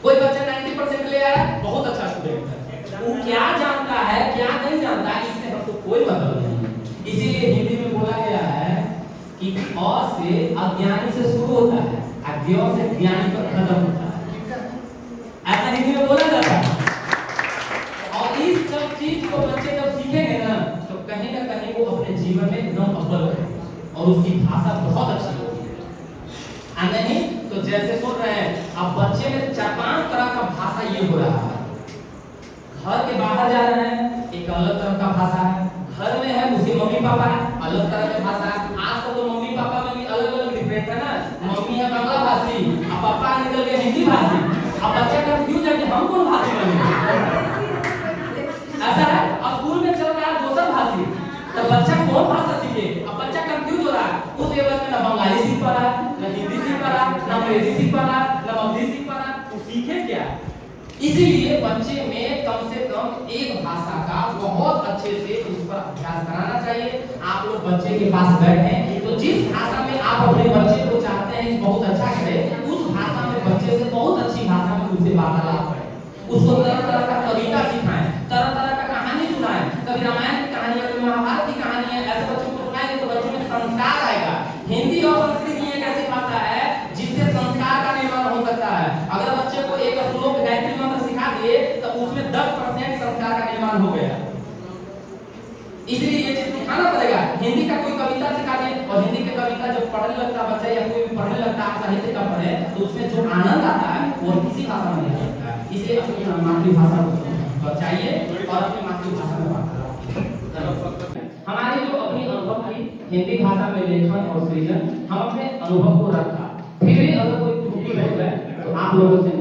कोई बच्चा 90% ले आया, बहुत अच्छा स्टूडेंट है, वो क्या जानता है क्या नहीं जानता इससे हमको कोई मतलब नहीं। इसीलिए हिंदी में बोला गया है कि अ से अज्ञानी से शुरू होता है, अज्ञो से ज्ञानी पर खत्म होता है, ऐसा हिंदी में बोला जाता है। और इस सब चीज को बच्चे जब सीखेंगे ना तो कहीं ना कहीं वो अपने जीवन में एकदम अव्वल रहेंगे और उसकी भाषा बहुत अच्छी होगी। नहीं तो जैसे सुन रहे हैं अब बच्चे में 4-5 तरह का भाषा ये हो रहा है। घर के बाहर जा रहे हैं एक अलग तरह का भाषा है, घर में है उसके मम्मी पापा है अलग तरह का भाषा है। आज तो मम्मी पापा में भी अलग अलग डिफरेंट है ना, मम्मी है बांग्ला भाषी और पापा निकल गए हिंदी भाषी। अब बच्चा कंफ्यूज है कि हम कौन भाषी बनेंगे, ऐसा है। और स्कूल में चल रहा है दूसरा भाषी, तो बच्चा कौन भाषा सीखे? अब बच्चा कंफ्यूज हो रहा है। उस लेवल में ना बंगाली सीख पा रहा है, ना हिंदी सीख पा रहा है, ना अंग्रेजी सीख पा रहा है, ना मगधी सीख पा रहा है। वो सीखे क्या? इसीलिए बच्चे में कम से कम एक भाषा का बहुत अच्छे से उस पर अभ्यास कराना चाहिए। आप लोग बच्चे के पास बैठे तो जिस भाषा में आप अपने बच्चे को चाहते हैं कि बहुत अच्छा करे, उस भाषा में बच्चे से बहुत अच्छी भाषा में उससे वार्तालाप करें। उसको तरह तरह का कविता सिखाएं, तरह तरह का कहानी सुनाएं। कभी रामायण की कहानी है, कभी महाभारत की कहानी है, ऐसे बच्चों को सुनाएंगे तो बच्चों में संस्कार आएगा। हिंदी और संस्कृत एक ऐसी भाषा है जिससे संस्कार का निर्माण हो सकता है। अगर बच्चे को एक श्लोक गायत्री मंत्र सिखा दिए तो उसमें 10% संस्कार का निर्माण हो गया। इसलिए ये चीज सिखाना पड़ेगा। हिंदी का कोई कविता सिखा दे, और हिंदी की कविता जब पढ़ने लगता बच्चा या कोई भी पढ़ने लगता है साहित्य का पढ़े, तो उसमें जो आनंद आता है वो किसी भाषा में नहीं आता है। इसलिए अपनी मातृभाषा को बचाइए और अपनी मातृभाषा में बात करें। हमारी जो अपनी अनुभव थी हिंदी भाषा में लेखन और सृजन, हम अपने अनुभव को रखा। फिर भी अगर कोई त्रुटि हो जाए तो आप लोगों से